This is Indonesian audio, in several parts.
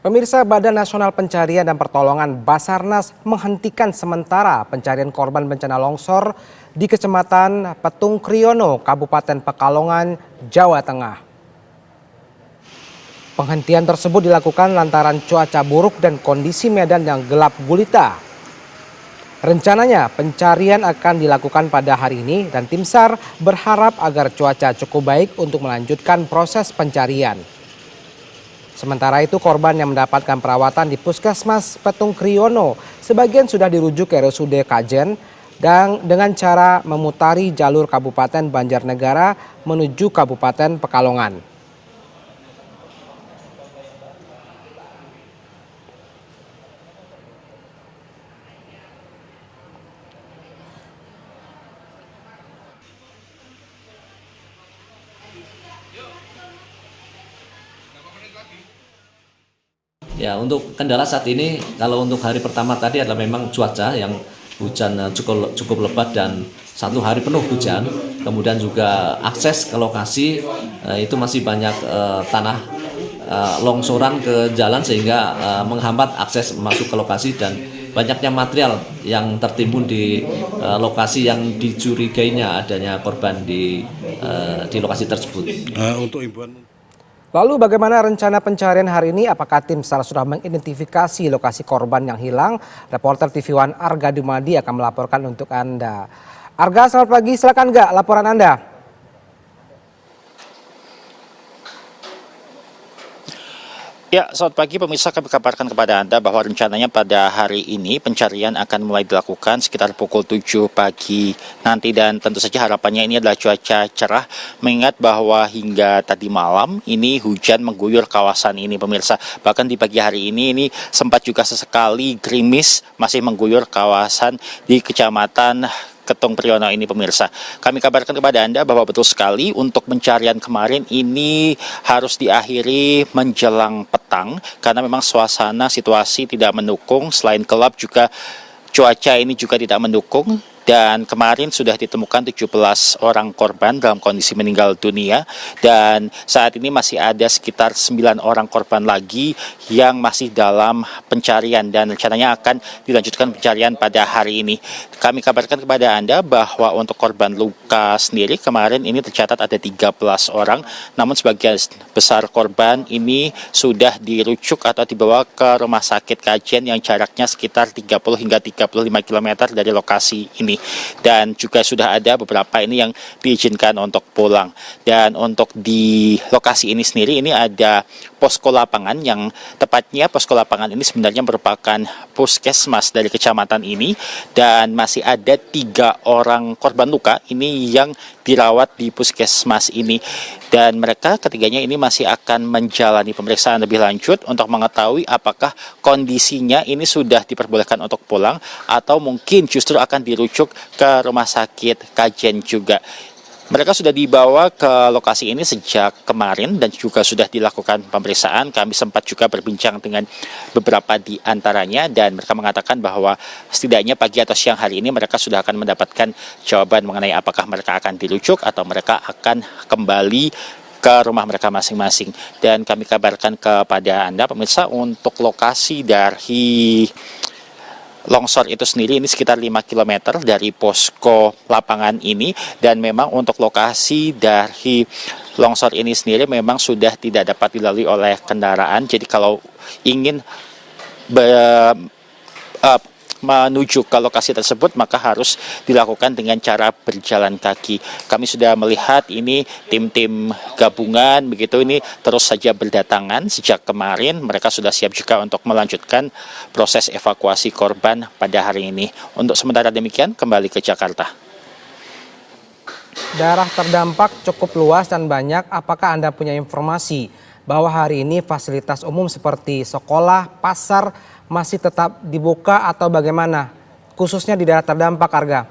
Pemirsa, Badan Nasional Pencarian dan Pertolongan Basarnas menghentikan sementara pencarian korban bencana longsor di Kecamatan Petung Kriono, Kabupaten Pekalongan, Jawa Tengah. Penghentian tersebut dilakukan lantaran cuaca buruk dan kondisi medan yang gelap gulita. Rencananya pencarian akan dilakukan pada hari ini dan tim SAR berharap agar cuaca cukup baik untuk melanjutkan proses pencarian. Sementara itu korban yang mendapatkan perawatan di Puskesmas Petung Kriono sebagian sudah dirujuk ke RSUD Kajen dan dengan cara memutari jalur Kabupaten Banjarnegara menuju Kabupaten Pekalongan. Ya, untuk kendala saat ini, kalau untuk hari pertama tadi adalah memang cuaca yang hujan cukup lebat dan satu hari penuh hujan. Kemudian juga akses ke lokasi itu masih banyak tanah longsoran ke jalan sehingga menghambat akses masuk ke lokasi dan banyaknya material yang tertimbun di lokasi yang dicurigainya adanya korban di lokasi tersebut. Untuk imbauan. Lalu bagaimana rencana pencarian hari ini? Apakah tim SAR sudah mengidentifikasi lokasi korban yang hilang? Reporter TV One Arga Dumadi akan melaporkan untuk Anda. Arga, selamat pagi. Silakan Ga, laporan Anda. Ya, selamat pagi pemirsa, kami kabarkan kepada Anda bahwa rencananya pada hari ini pencarian akan mulai dilakukan sekitar pukul 7 pagi nanti dan tentu saja harapannya ini adalah cuaca cerah mengingat bahwa hingga tadi malam ini hujan mengguyur kawasan ini pemirsa. Bahkan di pagi hari ini sempat juga sesekali gerimis masih mengguyur kawasan di Kecamatan Petung Kriono ini pemirsa. Kami kabarkan kepada Anda bahwa betul sekali untuk pencarian kemarin ini harus diakhiri menjelang petang karena memang suasana situasi tidak mendukung, selain gelap juga cuaca ini juga tidak mendukung. Dan kemarin sudah ditemukan 17 orang korban dalam kondisi meninggal dunia dan saat ini masih ada sekitar 9 orang korban lagi yang masih dalam pencarian dan rencananya akan dilanjutkan pencarian pada hari ini. Kami kabarkan kepada Anda bahwa untuk korban luka sendiri kemarin ini tercatat ada 13 orang, namun sebagian besar korban ini sudah dirujuk atau dibawa ke rumah sakit Kajen yang jaraknya sekitar 30 hingga 35 km dari lokasi ini. Dan juga sudah ada beberapa ini yang diizinkan untuk pulang. Dan untuk di lokasi ini sendiri ini ada posko lapangan yang tepatnya posko lapangan ini sebenarnya merupakan puskesmas dari kecamatan ini dan masih ada 3 orang korban luka ini yang dirawat di puskesmas ini dan mereka ketiganya ini masih akan menjalani pemeriksaan lebih lanjut untuk mengetahui apakah kondisinya ini sudah diperbolehkan untuk pulang atau mungkin justru akan dirujuk ke rumah sakit Kajen juga. Mereka sudah dibawa ke lokasi ini sejak kemarin dan juga sudah dilakukan pemeriksaan. Kami sempat juga berbincang dengan beberapa di antaranya dan mereka mengatakan bahwa setidaknya pagi atau siang hari ini mereka sudah akan mendapatkan jawaban mengenai apakah mereka akan dirujuk atau mereka akan kembali ke rumah mereka masing-masing. Dan kami kabarkan kepada Anda pemirsa untuk lokasi dari longsor itu sendiri ini sekitar 5 km dari posko lapangan ini dan memang untuk lokasi dari longsor ini sendiri memang sudah tidak dapat dilalui oleh kendaraan. Jadi kalau ingin menuju ke lokasi tersebut maka harus dilakukan dengan cara berjalan kaki. Kami sudah melihat ini tim-tim gabungan begitu ini terus saja berdatangan sejak kemarin. Mereka sudah siap juga untuk melanjutkan proses evakuasi korban pada hari ini. Untuk sementara demikian kembali ke Jakarta. Daerah terdampak cukup luas dan banyak. Apakah Anda punya informasi bahwa hari ini fasilitas umum seperti sekolah, pasar masih tetap dibuka atau bagaimana? Khususnya di daerah terdampak, Arga.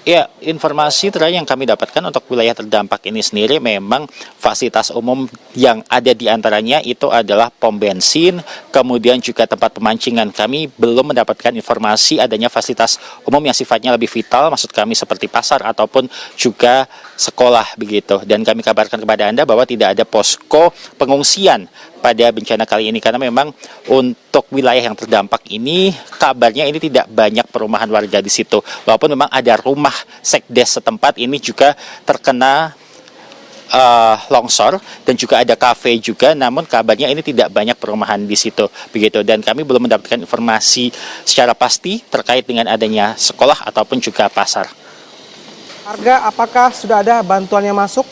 Ya, informasi terakhir yang kami dapatkan untuk wilayah terdampak ini sendiri memang fasilitas umum yang ada di antaranya itu adalah pom bensin, kemudian juga tempat pemancingan. Kami belum mendapatkan informasi adanya fasilitas umum yang sifatnya lebih vital, maksud kami seperti pasar ataupun juga sekolah begitu. Dan kami kabarkan kepada Anda bahwa tidak ada posko pengungsian pada bencana kali ini karena memang untuk wilayah yang terdampak ini kabarnya ini tidak banyak perumahan warga di situ. Walaupun memang ada rumah sekdes setempat ini juga terkena longsor dan juga ada kafe juga, namun kabarnya ini tidak banyak perumahan di situ begitu. Dan kami belum mendapatkan informasi secara pasti terkait dengan adanya sekolah ataupun juga pasar. Arga, apakah sudah ada bantuan yang masuk?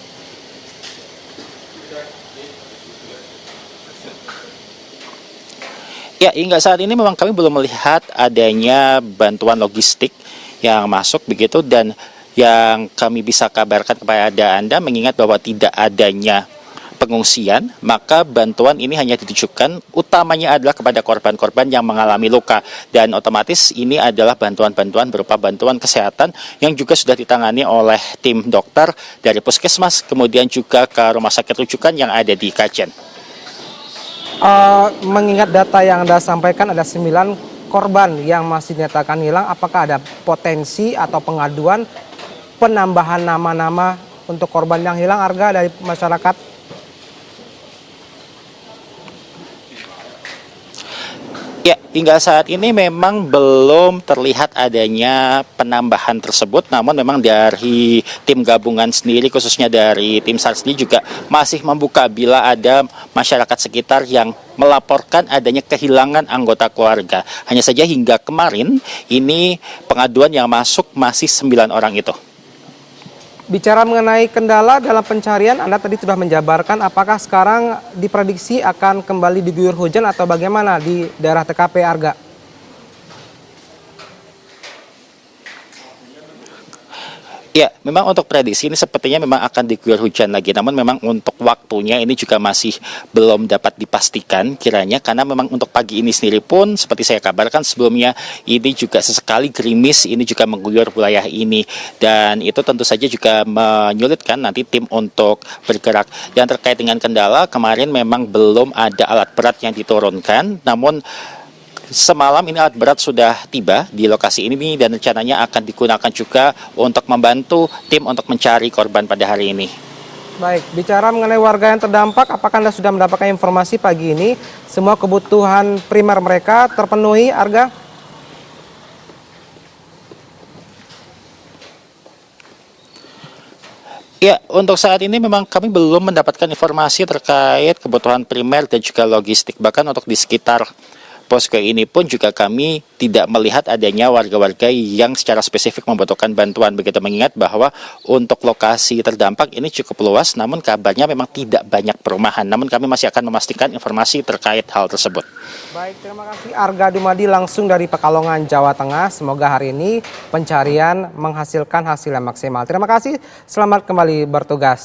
Ya, hingga saat ini memang kami belum melihat adanya bantuan logistik yang masuk begitu, dan yang kami bisa kabarkan kepada Anda mengingat bahwa tidak adanya pengungsian, maka bantuan ini hanya ditujukan utamanya adalah kepada korban-korban yang mengalami luka, dan otomatis ini adalah bantuan-bantuan berupa bantuan kesehatan yang juga sudah ditangani oleh tim dokter dari puskesmas, kemudian juga ke rumah sakit rujukan yang ada di Kajen. Mengingat data yang Anda sampaikan ada 9 korban yang masih dinyatakan hilang, apakah ada potensi atau pengaduan penambahan nama-nama untuk korban yang hilang, Arga, dari masyarakat? Ya, hingga saat ini memang belum terlihat adanya penambahan tersebut, namun memang dari tim gabungan sendiri, khususnya dari tim SAR sendiri juga masih membuka bila ada masyarakat sekitar yang melaporkan adanya kehilangan anggota keluarga. Hanya saja hingga kemarin ini pengaduan yang masuk masih 9 orang itu. Bicara mengenai kendala dalam pencarian, Anda tadi sudah menjabarkan apakah sekarang diprediksi akan kembali diguyur hujan atau bagaimana di daerah TKP, Arga? Ya, memang untuk prediksi ini sepertinya memang akan diguyur hujan lagi. Namun memang untuk waktunya ini juga masih belum dapat dipastikan kiranya. Karena memang untuk pagi ini sendiri pun seperti saya kabarkan sebelumnya ini juga sesekali gerimis ini juga mengguyur wilayah ini. Dan itu tentu saja juga menyulitkan nanti tim untuk bergerak. Dan terkait dengan kendala, kemarin memang belum ada alat berat yang diturunkan. Namun semalam ini alat berat sudah tiba di lokasi ini dan rencananya akan digunakan juga untuk membantu tim untuk mencari korban pada hari ini. Baik, bicara mengenai warga yang terdampak, apakah Anda sudah mendapatkan informasi pagi ini semua kebutuhan primer mereka terpenuhi, Arga? Ya, untuk saat ini memang kami belum mendapatkan informasi terkait kebutuhan primer dan juga logistik. Bahkan untuk di sekitar posko ini pun juga kami tidak melihat adanya warga-warga yang secara spesifik membutuhkan bantuan. Begitu mengingat bahwa untuk lokasi terdampak ini cukup luas, namun kabarnya memang tidak banyak perumahan. Namun kami masih akan memastikan informasi terkait hal tersebut. Baik, terima kasih Arga Dumadi langsung dari Pekalongan, Jawa Tengah. Semoga hari ini pencarian menghasilkan hasil yang maksimal. Terima kasih, selamat kembali bertugas.